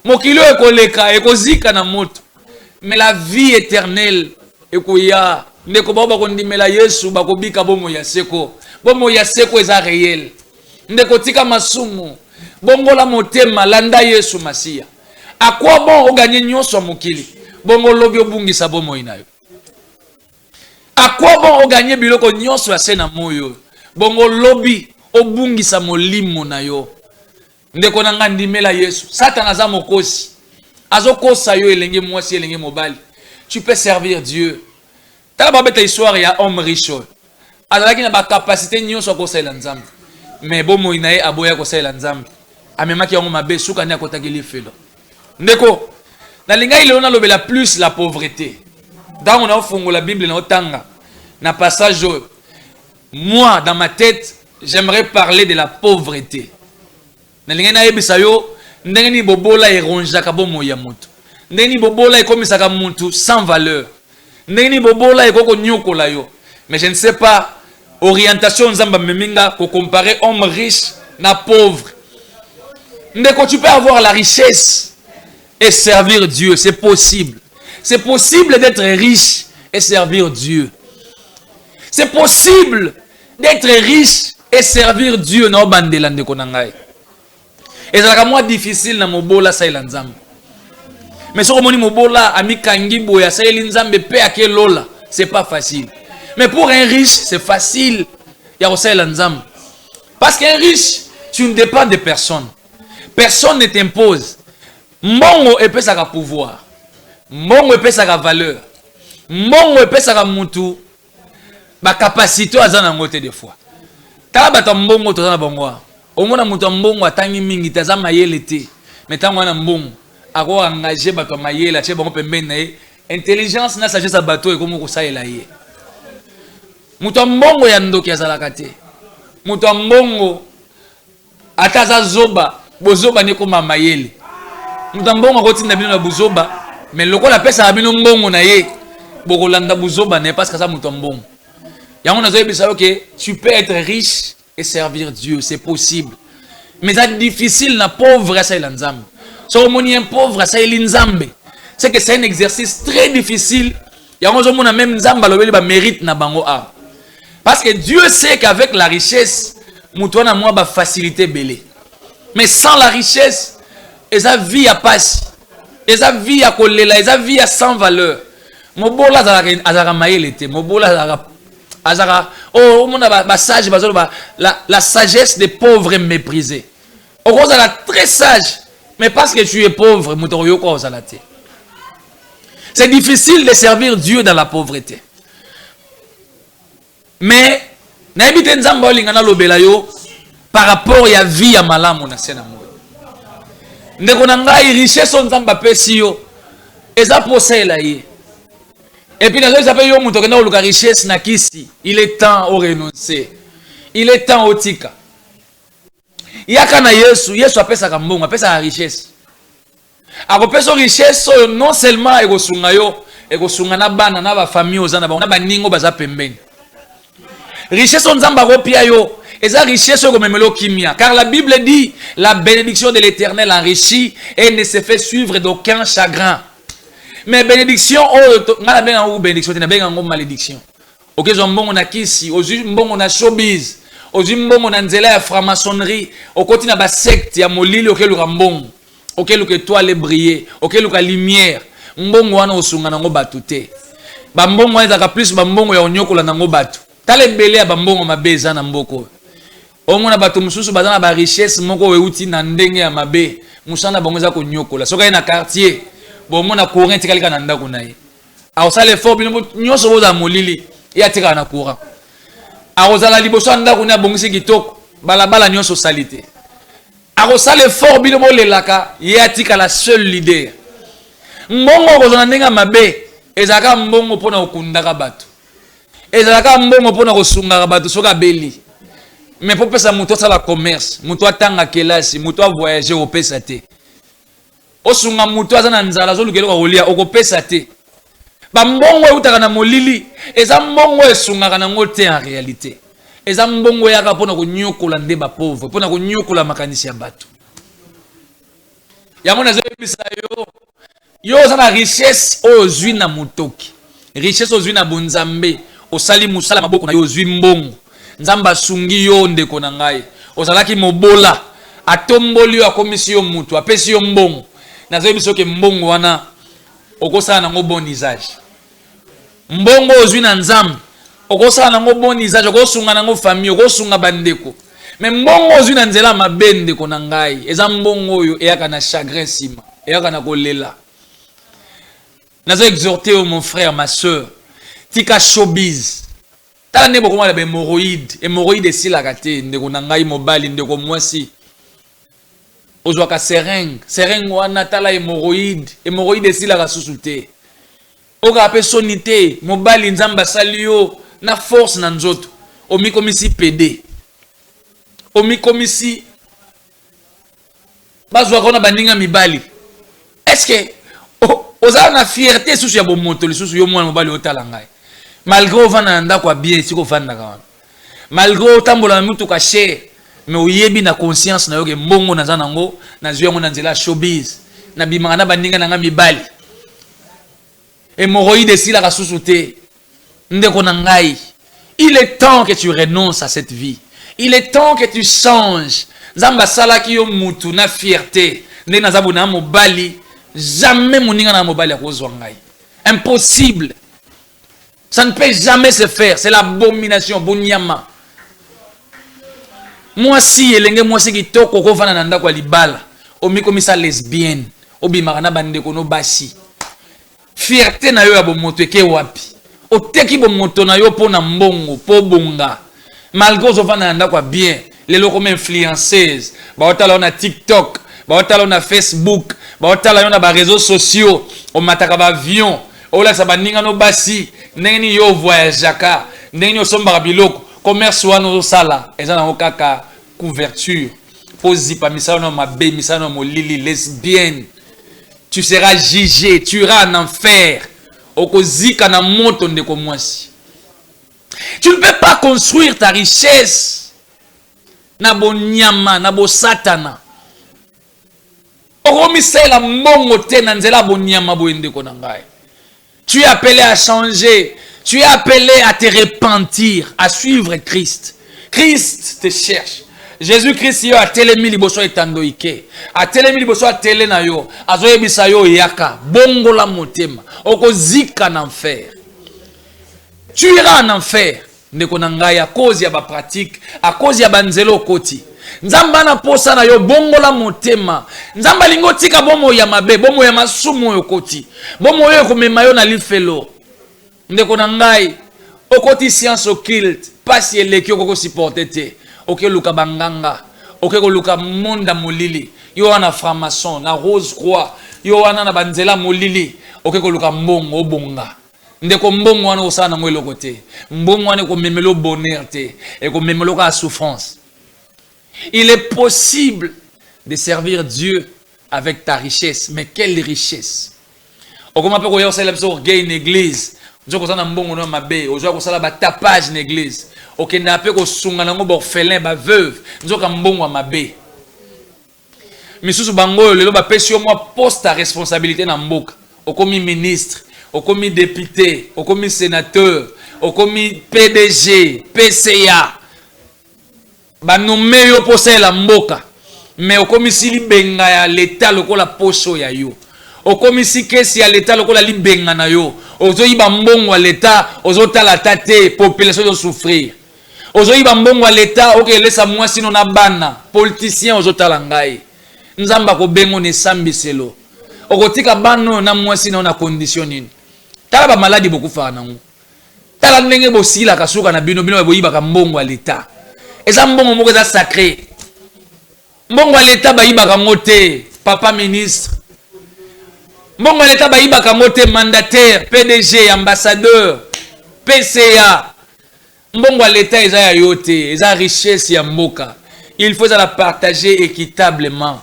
Mokili oyo ekoleka ekozika na moto. Mais la vie éternelle ekoya ndeko baba kondimela Yesu bakobika bomo ya seko. Bomo ya seko eza réel. Ndeko tika masumu. Bongola motema landa Yesu Masia. A quoi bon o gagner nyonso mokili? Bongo lobi obungisa bomo inayo. A quoi bon o gagner biloko nyonso ya sena moyo? Bongo lobi obungisa molimo na yo. Ndeko nanga ndimela Yesu. Satan aza mokosi. Azokosa yo elenge mwasi elenge mobali. Tu peux servir Dieu. Tala babeta histoire ya homme riche. Azalaki na ba capacité nyonso akosala Nzambe. Mais bomo inaye aboya kosala Nzambe. Amemaki yango mabe suka ni akotaki lifelo. Ndeko na linga ile ona lobela plus la pauvreté. Dans on a fongo la Bible na otanga na passage moi dans ma tête j'aimerais parler de la pauvreté. Na linga na yebisa yo ndenge ni bobola eronjaka bomo ya mutu. Ndenge ni bobola ekomisaka mutu sans valeur. Ndenge ni bobola ekoko nyokola yo. Mais je ne sais pas orientation Nzamba meminga ko comparer homme riche na pauvre. Ndeko tu peux avoir la richesse et servir Dieu, c'est possible. C'est possible d'être riche et servir Dieu. C'est possible d'être riche et servir Dieu na bandela ndeko na ngai. Et ça moi difficile na mobola sa Nzambe. Mais si on mobola amikangi boya sa Nzambe pe akelola, c'est pas facile. Mais pour un riche, c'est facile. Ya osela Nzambe. Parce qu'un riche, tu ne dépends de personne. Personne ne t'impose. Mongo epesa ka pouvoir. Mongo epesa ka valeur. Mongo epesa ka mutu ba capacité azana ngote des fois. Tala bata mbongo tozana bongo. Omona mutu mbongo atangi mingi tazama yele te. Mais tango na mbongo ako engager bato mayele ache bongo pembeni na ye. Intelligence na sagesse ya bato ekomo ko saela ye. Mutu mbongo ya ndoki azalaka te. Mutu mbongo ataza zoba bozoba ne koma mayele. Mutambongo koti na bino na buzoba, mais lokola pesa na bino mbongo na ye, bokolanda buzoba ne parce que ça mutambongo. Yango nazo yebisa que tu peux être riche et servir Dieu, c'est possible. Mais c'est difficile na pauvre ça ilanzambe. So moni un pauvre ça ilinzambe. C'est que c'est un exercice très difficile. Yango zo mona même nzamba lobeli ba mérite na bango a. Parce que Dieu sait qu'avec la richesse, mutwana moi ba facilité belé. Mais sans la richesse, eza vie à passe. Eza vie à kolela, eza vie à sans valeur. Mobola azara maïle te, mobola azara oh mona ba sage bazolo ba la sagesse des pauvres est méprisée. Au cause la très sage, mais parce que tu es pauvre, mutoyo ko ozalate. C'est difficile de servir Dieu dans la pauvreté. Mais naibite nzamba olingana lobela yo par rapport ya vie ya malamu na sena mo. Ndeko na ngai richesse nzamba pesi yo eza posela ye. Et puis nazo s'appelle yo muto kena oluka richesse na kisi, il est temps au renoncer. Il est temps au tika. Yaka na Yesu, Yesu apesa kambongo, apesa la richesse. Akopesa richesse non seulement ekosunga yo, ekosunga na bana na ba famille ozana ba na ba ningo baza pembeni. Richesse nzamba kopia yo, eza richesse ko memelo kimia, car la Bible dit la bénédiction de l'Éternel enrichit et ne se fait suivre d'aucun chagrin. Mais bénédiction ngala benga ou bénédiction te na benga ngo malédiction. OK zo mbongo na kisi, ozu mbongo na showbiz, ozu mbongo na nzela ya franc-maçonnerie, okoti na ba secte ya molili okeluka mbongo. Okeluka étoile briller, okeluka lumière. Mbongo wana osunga nango batu te. Ba mbongo wana ezaka plus ba mbongo ya onyokola nango batu. Tala ebele ya ba mbongo mabeza na mboko. Omona batu mususu bazana ba richesse moko weuti na ndenge ya mabe. Musana bango za konyokola. Soka na quartier, bomona courant tikalika na ndako na ye. Aosala effort bino nyoso boza molili, ya tika na courant. Aosala liboso ndako na bongisi kitoko, balabala nyoso salite. Aosala effort bino bolelaka, ya tika la seule leader. Mbongo kozana ndenga mabe, ezaka mbongo pona okundaka batu. Ezaka mbongo pona kosunga batu soka beli. Mais pour pesa muto sala commerce, muto atanga kelasi, muto voyager au pesa te. Osunga muto azana nzala zo lukelo kolia okopesa te. Ba mbongo utaka na molili, eza mbongo esunga kana ngote en réalité. Eza mbongo yaka pona konyokola nde ba pauvre, pona konyokola makanisi ya batu. Yango na zebisa yo zana richesse ozwi na mutoki. Richesse ozwi na bonzambe, osali musala maboko na yo ozwi mbongo. Nzamba sungi yo ndeko na ngai. Ozalaki mobola, atomboli yo akomisi yo mutu, apesi yo mbongo. Nazo biso ke mbongo wana okosala nango bon usage. Mbongo ozwi na nzambe, okosala nango bon usage, okosunga nango famille, okosunga bandeko. Mais mbongo ozwi na nzela mabe ndeko na ngai, eza mbongo oyo eyaka na chagrin sima, eyaka na kolela. Nazo exhorter mon frère, ma sœur, tika showbiz. Tala ne boko mala be hémorroïde esilaka te ndeko na ngai mobali ndeko mwasi. Ozwaka seringue wana tala hémorroïde esilaka susu te. Oka ape sonité mobali nzamba sali yo na force na nzoto. Omikomisi PD. Omikomisi bazwa kona baninga mibali. Est-ce que oza na fierté susu ya bomoto lisusu yo mwana mobali otala ngai. Malgré ovana ndako bien siko vanda kana. Malgré otambola mutu ka cher, mais oyebi na conscience na yo ke mbongo na zanango na zwi yango na nzela showbiz na bimanga na baninga na nga mibali. Hémorroïde esila ka susu te. Ndeko na ngai. Il est temps que tu renonces à cette vie. Il est temps que tu changes. Nzamba salaki yo mutu na fierté. Nde na zabu na mobali, jamais moninga na mobali akozwa ngai. Impossible. Ça ne peut jamais se faire. C'est l'abomination. Bonyama. Moi si elenge moi si kitoko ko vana na ndako libala. Omi komisa lesbienne. Obi marana bande kono basi. Fierté na yo ya bomoto eke wapi. Oteki bomoto na yo pona mbongo, po bonga. Malgré zo vana na ndako bien. Lelo comme influenceuse. Ba otala na TikTok, ba otala na Facebook, ba otala na ba réseaux sociaux, o mataka ba avion. Ola sa baninga no basi. Ndenge yo voyageaka, ndenge yo sombaka biloko, commerce wana sala, eza na kaka couverture. Pozi pa misano mabe, misano molili lesbienne. tu seras jugé, tu iras en enfer. Okozika na moto ndeko mwasi. Tu ne peux pas construire ta richesse na bo nyama, na bo satana. Okomisela mbongo te na nzela bo nyama bo ndeko na ngai. Tu es appelé à changer, tu es appelé à te repentir, à suivre Christ. Christ te cherche. Jésus-Christ yo a telemi liboso etandoike. A telemi liboso a tele na yo. Azoye bisa yo yaka. Bongo la motema. Okozika en enfer. Tu iras en enfer. Ndeko na ngai à cause ya ba pratique, à cause ya banzelo koti. Nzamba na posa na yo bongo la motema. Nzamba lingo tika bomo ya mabe, bomo ya masumu yo koti. Bomo yo komema yo na lifelo. Ndeko na ngai okoti science occulte, pas si eleki okoko supporter te. Ok luka banganga, ok luka monda molili, yo wana franc-maçon, na rose croix, yo wana na banzela molili, ok luka mbongo obonga. Ndeko mbongo wana osana ngo eloko te. Mbongo wana ko memelo bonheur te, et ko memelo ka souffrance. Il est possible de servir Dieu avec ta richesse, mais quelle richesse? Okoma pe ko yo célèbre orgueil une église. Nzoko sana mbongo no mabe, ozo ko sala ba tapage une église. Ok, na pe ko sunga nango ba orphelin ba veuve, nzoka mbongo mabe. Misusu bango lelo ba pesi yo moi poste à responsabilité na mboka. Okomi ministre, okomi député, okomi sénateur, okomi PDG, PCA. Ba nommé yo poste la mboka. Mais okomi sili benga ya l'état lokola poso ya yo. Okomi si kesi ya l'état lokola li benga na yo. Ozo yiba mbongo à l'état, ozo tala tate, population yo souffrir. Ozo yiba mbongo à l'état, ok lesa mwasi no na bana, politicien ozo tala ngai. Nzamba ko bengo ne sambiselo. Okotika bano na mwasi na condition nini. Tala ba maladi boku fa nango. Tala ndenge bosila kasuka na bino bino boyiba ka mbongo à l'état. Eza mbongo moko eza sacré. Mbongo à l'état ba yiba ka ngote, papa ministre. Mbongo à l'état ba yiba ka ngote mandataire, PDG, ambassadeur, PCA. Mbongo à l'état eza ya yote, eza richesse ya mboka. Il faut la partager équitablement.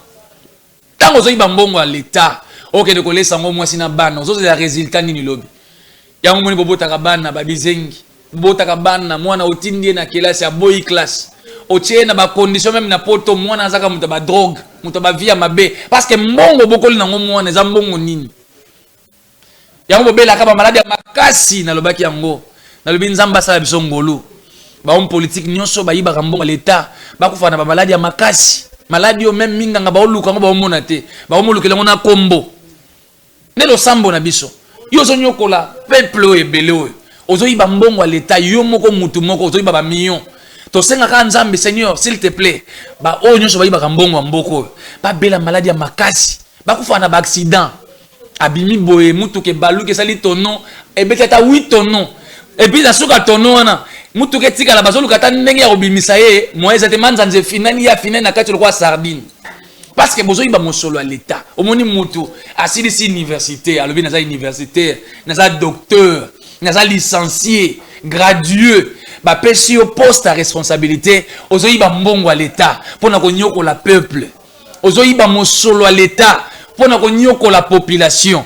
Tant que vous avez mbongo à l'état, ok de coller sango mwasi na bana, vous avez résultat nini lobi. Ya ngomoni bobota ka bana babizengi, bobota ka bana mwana otindi na classe ya boy class. Otie na ba condition même na poto mwana azaka muta ba drogue, muta ba via mabe parce que mbongo bokoli na mwana za mbongo nini. Ya ngobela ka ba maladi ya makasi na lobaki yango. Na lobi nzamba sala biso ngolu. Ba homme politique nyonso ba yiba mbongo l'état, ba kufa na ba maladi ya makasi. Maladi yo même minga nga ba oluka ngo ba omona te. Ba omolukela ngo na kombo. Nelo sambo na biso. Yo zo nyokola peuple ebele oyo. Ozo yiba mbongo à l'état yo moko mutu moko ozo yiba ba million. To senga ka nzambe Seigneur s'il te plaît. Ba oyo nyonso ba yiba mbongo mboko. Ba bela maladi ya makasi. Ba kufa na ba accident. Abimi boye mutu ke baluke sali tono ebeti ta 8 tono. Et puis, la tono wana mutu ke tika la bazolu kata ndenge ya obimisa ye moyeza te manza nze finani ya finani na kati lokwa sardine parce que bozo iba mosolo à l'état omoni mutu asili si université alobi na za universitaire na za docteur na za licencié gradué ba pesi au poste à responsabilité ozo iba mbongo à l'état pona ko nyoko la peuple ozo iba mosolo à l'état pona ko nyoko la population.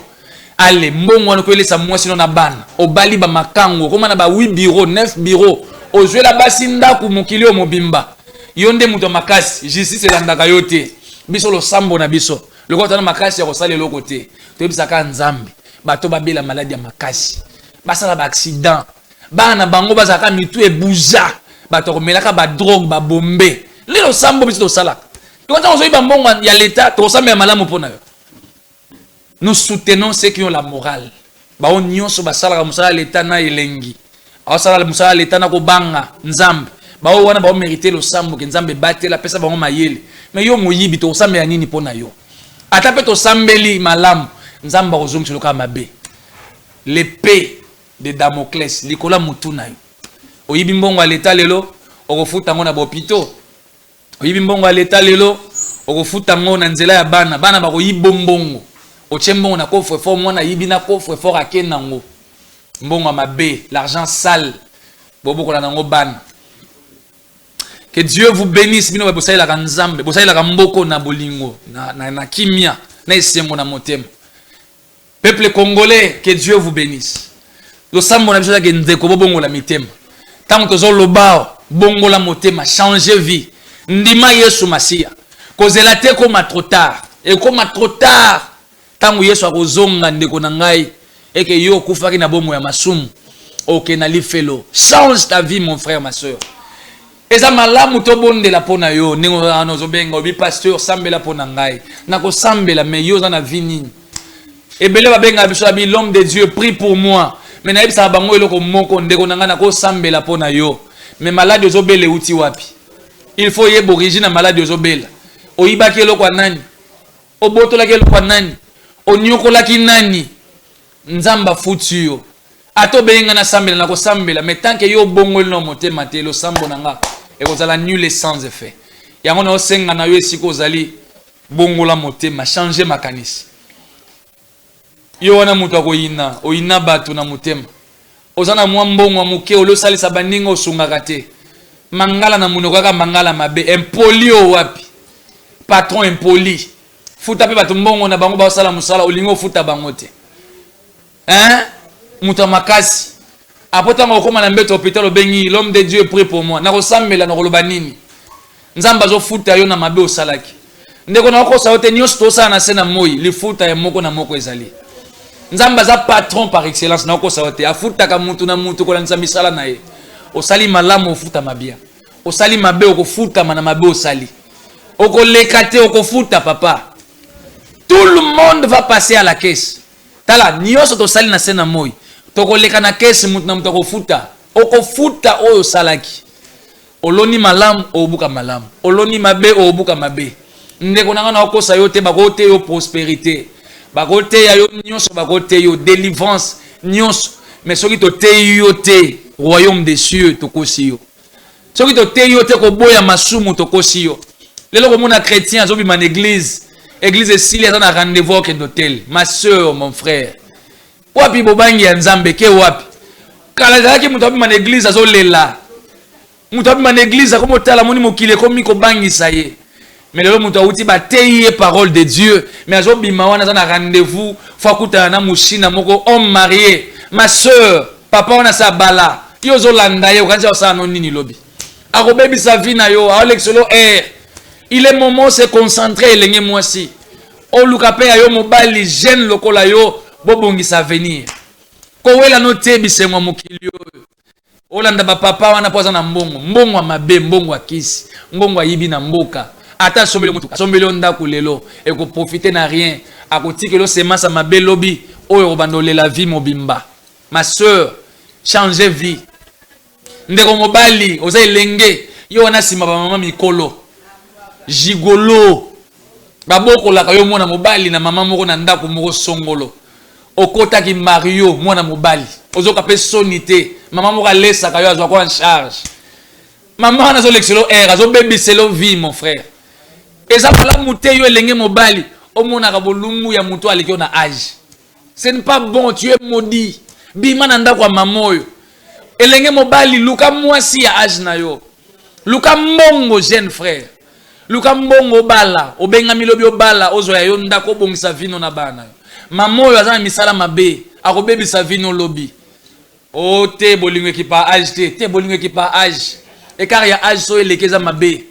Allez, mbongo wana ko elesa mwasi no na bana obali ba makango koma na ba 8 bureaux 9 bureaux ozwe la basi ndaku mokili o mobimba yonde muto makasi justice elandaka yote biso lo sambo na biso lokota na makasi ya kosala eloko te toyebisa ka nzambe bato babela maladi ya makasi basala ba accident bana bango bazaka mitu ebuza bato komelaka ba drogue ba bombe lelo sambo biso tosalaka lokota ozoyiba mbongo ya l'état tosamba ya malamu pona yo. Nous soutenons ceux qui ont la morale. Bao nyonso basala musala l'état na elengi. Awasala musala l'état na ko banga nzambe. Bao wana bao mériter le sambo ke nzambe batela pesa bango mayele. Mais yo moyibi to sambe ya nini pona yo. Ata pe to sambeli malamu nzamba ozongi loka mabe. L'épée de Damoclès likola mutuna yo. Oyibi mbongo à l'état lelo okofuta ngo na bopito. Oyibi mbongo à l'état lelo okofuta ngo na nzela ya bana bana bako yibombongo. Ochembongo na coffre fort mwana yibi na coffre fort akenango mbongo mabe l'argent sale bobo ko na ngo ban. Que Dieu vous bénisse bino ba bosaila ka nzambe bosaila ka mboko na bolingo na kimia na esengo na motema Peuple congolais, que Dieu vous bénisse. Le sambo na biso ke ndeko bongo la mitema. Tant que zo lobao bongo la motema changer vie. Ndima Yesu Masia. Kozela te koma trop tard. Et koma trop tard. Tangu Yesu akozonga ndeko na ngai et que yo kufaki na bomo ya masumu. OK na lifelo. Change ta vie mon frère ma sœur. Eza malamu to bondela pona yo ndenge anozo benga obi pasteur sambela pona ngai. Nako sambela mais yo za na vie nini. Ebele ba benga biso abi l'homme de Dieu prie pour moi. Mais na yebisa bango eloko moko ndeko nanga nako sambela pona yo. Mais malade ozobele uti wapi. Il faut yebo origine malade ozobela. Oyibaki eloko nani? Obotolaki eloko nani? Onyokolaki nani? Nzamba futu yo. Ato benga na sambela na ko sambela mais tant que yo bongo no motema te lo sambo nanga e kozala nul et sans effet. Yango na osenga na yo esiko ozali bongo la motema changer makanisi. Yo wana mutu akoyina oyina bato na motema. Ozana mwa mbongo muke olo salisa baninga osungaka te. Mangala na munoko kaka mangala mabe impoli o wapi. Patron impoli. Futa pe bato mbongo na bango ba sala musala olingo futa bango te. Hein? Muta makasi. Apota ngokoma na mbeto hôpital obengi l'homme de Dieu prie pour moi. Na kosambela na koloba nini? Nzamba zo futa yo na mabe osalaki. Ndeko na kosa ote nyos to sana sena moyi li futa ya moko na moko ezali. Nzamba za patron par excellence na kosa ote afuta ka mutu na mutu ko lanza misala na ye. Osali malamu ofuta mabia. Osali mabe okofuta mana mabe osali. Okolekate okofuta papa. Tout le monde va passer à la caisse. Tala nyoso to sali na sena moyi. Tokoleka na caisse mutu na mutu okofuta. Okofuta oyo salaki. Oloni malamu obuka malamu. Oloni mabe obuka mabe. Ndeko nanga na okosa yo te bakote yo prospérité. Bakote ya yo nyonso bakote yo délivrance nyonso. Mais soki to te yo te royaume des cieux tokosi yo. Soki to te yo te ko boya masumu tokosi yo. Lelo ko mona chrétien azobi man église. Église esili aza na rendez-vous au d'hôtel. Ma sœur, mon frère. Wapi bobangi ya nzambe ke wapi? Kala zaki mutu abi man église azolela. Mutu abi man église akomo tala moni mokile komi ko bangisa ye. Mais lelo mutu auti ba teye parole de Dieu. Mais azobima wana za na rendez-vous fakuta na mushina moko homme marié. Ma sœur, papa wana sa bala. Yo zolanda ye okanza sa no nini lobi. Akobebi sa vie na yo, alexelo air. Il est moment de se concentrer l'engé moi si. O lukape ayo mobali jeune lokola yo bobongi sa venir. Ko wela no tebi se mwa mokili yo. Olanda ba papa wana poza na mbongo, mbongo wa mabe, mbongo wa kisi, mbongo wa yibi na mboka. Ata sombele mutu, sombele ndaku lelo e ko profiter na rien. Akotiki lo semasa mabe lobi oyo bandole la vie mobimba. Ma sœur, changez vie. Ndeko mobali oza elenge yo wana sima ba mama mikolo. Gigolo baboko la kayo mwana mobali na mama moko na ndako moko songolo okota ki Mario mwana mobali ozoka pe sonité mama moko alesa kayo azwa ko en charge mama wana zo lexelo air azo baby selo vie mon frère eza pala muté yo elenge mobali omona ka bolumbu ya muto aleki na âge ce n'est pas bon, tu es maudit bima na ndako mamoyo elenge mobali luka mwasi ya âge na yo luka mbongo jeune frère Luka mbongo bala, obenga milobi obala, ozo ya yo ndako bongisa vino na bana. Mamoyo azana misala mabe, akobebi sa vino lobi. O te bolingwe ki pa âge te bolingwe ki pa âge. Ekar ya âge so elekeza mabe.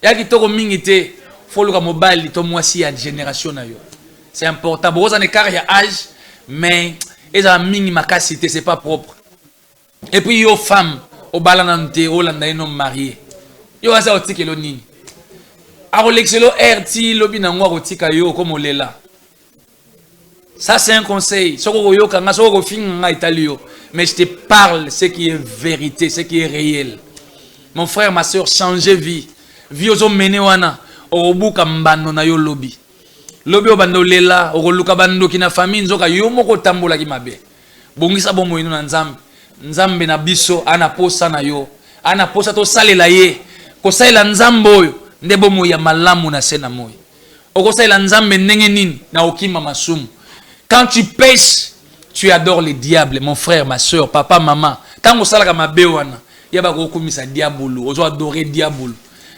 Ya kitoko mingi te, fo luka mobali to mwasi ya génération na yo. C'est important. Boza ne ekar ya âge, mais eza mingi makasi te, c'est pas propre. Et puis yo femme, obala na nte, olanda eno marié. Yo asa otikelo nini? Arolexelo RT lobi na ngwa kotika yo comme lela. Ça c'est un conseil. Soko yo kanga soko finga italio. Mais je te parle ce qui est vérité, ce qui est réel. Mon frère, ma soeur, changez vie. Vie ozo mene wana. Orobuka mbano na yo lobi. Lobi obando lela, oroluka bando kina famille nzoka yo moko tambola ki mabe. Bongisa bomo ino na nzambe. Nzambe na biso ana posa na yo. Ana posa to salela ye. Ko salela nzambe oyo. Ndebo moya malamu na sena moya. Okosaila nzambe ndenge nini na okima masumu. Quand tu pèches, tu adores le diable, mon frère, ma soeur, papa, maman. Tant que ça la mabe wana, yaba ko kumisa diabolo, ozo adorer diabolo.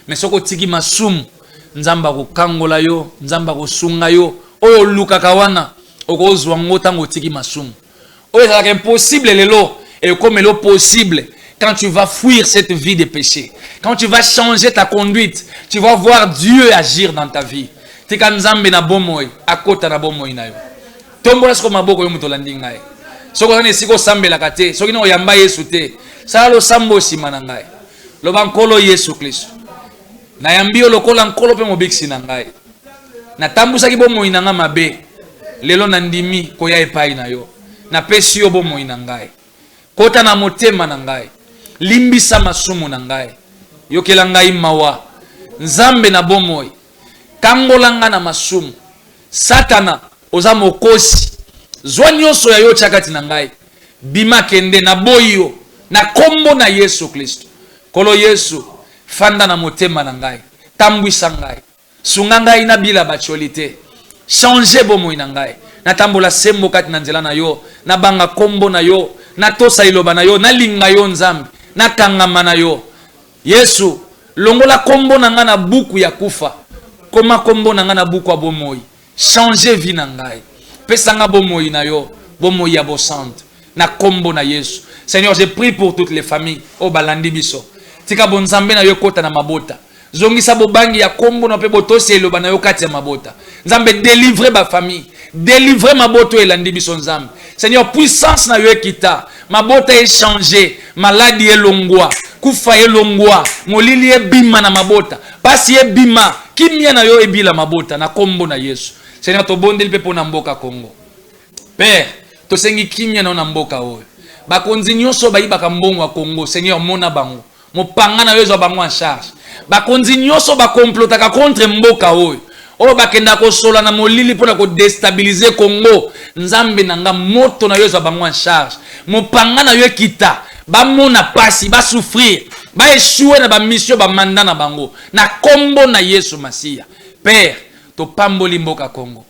Mais soko tiki masumu, nzamba ko kangola yo, nzamba ko sunga yo, oyo luka kawana, okozwa ngo tango tiki masumu. Oyo c'est impossible lelo et comme le possible quand tu vas fuir cette vie de péché. Quand tu vas changer ta conduite, tu vas voir Dieu agir dans ta vie. Tika nzambe na bomoy, akota na bomoy na yo. Tombola siko maboko yo muto landi ngai. Soko nane siko sambela kate, soki no yamba Yesu te. Sala lo sambo simana ngai. Lo bankolo Yesu Kristo. Na yambio lokola nkolo pe mobiksi na ngai. Na tambusa ki bomoy na nga mabe. Lelo na ndimi koya epai na yo. Na pesi yo bomoy na ngai. Kota na motema na ngai. Limbisa masumu na ngai. Yokela ngai mawa. Nzambe na bomoy. Kangolanga na masumu. Satana oza mokosi. Zwa nyonso ya yo chakati na ngai. Bima kende na boyo. Na kombo na Yesu Kristo. Kolo Yesu. Fanda na motema na ngai. Tambwisa ngai. Sunga ngai na bila bacholite. Changer bomoy na ngai. Na tambola sembo kati na nzela na yo. Na banga kombo na yo. Na tosa iloba na yo. Na linga yo nzambi. Na kangama na yo. Yesu. Longola kombo na nga na buku ya kufa. Koma kombo na nga na buku ya bomoy. Changer vie na ngai. Pesa nga bomoy na yo. Bomoy ya bosante. Na kombo na Yesu. Seigneur, je prie pour toutes les familles. O balandi biso. Tika bonzambe na yo kota na mabota. Zongisa bobangi ya kombo na pe botosi eloba na yo kati ya mabota. Nzambe délivrer ba famille. Délivrer maboto elandi biso nzambe. Seigneur, puissance na yo ekita. Mabota échanger. Maladie elongwa. Kufa elongwa. Molili ebima na mabota. Pasi ebima. Kimia na yo ebila mabota. Na kombo na Yesu. Seigneur, to bondeli pe pona mboka Congo. Père, to sengi kimia na mboka oyo. Bakonzi nyonso bayibaka mbongo wa Congo. Seigneur, mona bango. Mopanga na yo ezwa bango en charge. Bakonzi nyonso bakomplotaka contre mboka oyo. Oyo bakenda kosola na molili pona ko déstabiliser Congo. Nzambe nanga moto na yo ezwa bango en charge. Mopanga na yo kita. Ba mona pasi, ba souffrir. Ba échouer na ba mission ba mandat na bango. Na kombo na Yesu Masia. Père, to pamboli mboka Congo.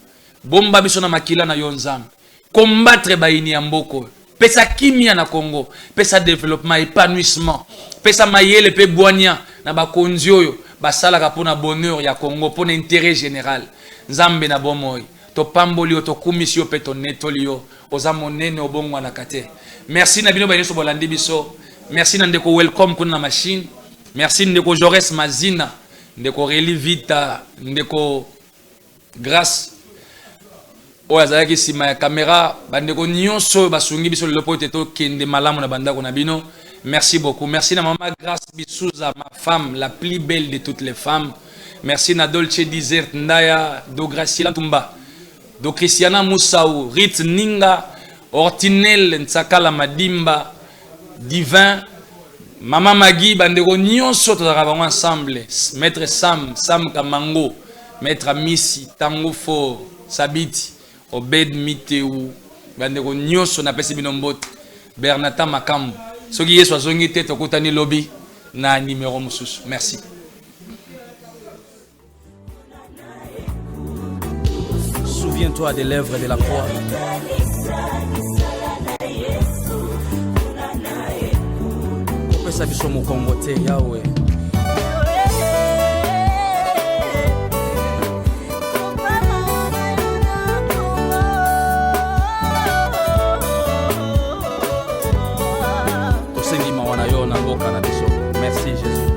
Bomba biso na makila na yo nzambe. Combattre ba ini ya mboko. Pesa kimia na Congo. Pesa développement, épanouissement. Pesa mayele pe boania na bakonzi oyo basalaka pona bonheur ya Congo pona intérêt général. Nzambe na bomoy. To pamboli yo to kumisi yo pe to netoli yo. Oza monene obongwa na kate. Merci na bino bayeso bolandi biso. Merci na ndeko welcome kuna na machine. Merci ndeko Jores Mazina. Ndeko Reli Vita. Ndeko Grâce. Oya zaki sima ya caméra. Bandeko nyonso basungi biso le po teto kende malamu na bandako na bino. Merci beaucoup. Merci na maman Grâce Bisouza, ma femme, la plus belle de toutes les femmes. Merci na Dolce Desert Ndaya, do Graciela Tumba, do Christiana Moussaou, Rit Ninga, Ortinel Ntsakala Madimba, Divin, Maman Magui, bandeko nyonso tozalaka ensemble. Maître Sam Kamango, Maître Misi, Tango Fort, Sabiti, Obed Miteu, bandeko nyonso na pesi bino mbote, Bernata Makambo. Ce qui est soit zongi tête au côté lobby na numéro mususu. Merci. Souviens-toi des lèvres de la croix. Pourquoi ça biso mo kongote Yahweh? Merci Jésus.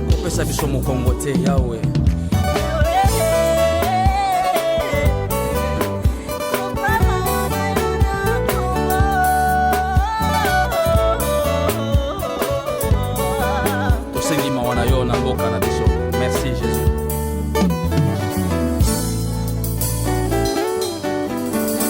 Pourquoi ça biso mo kongote Yahweh?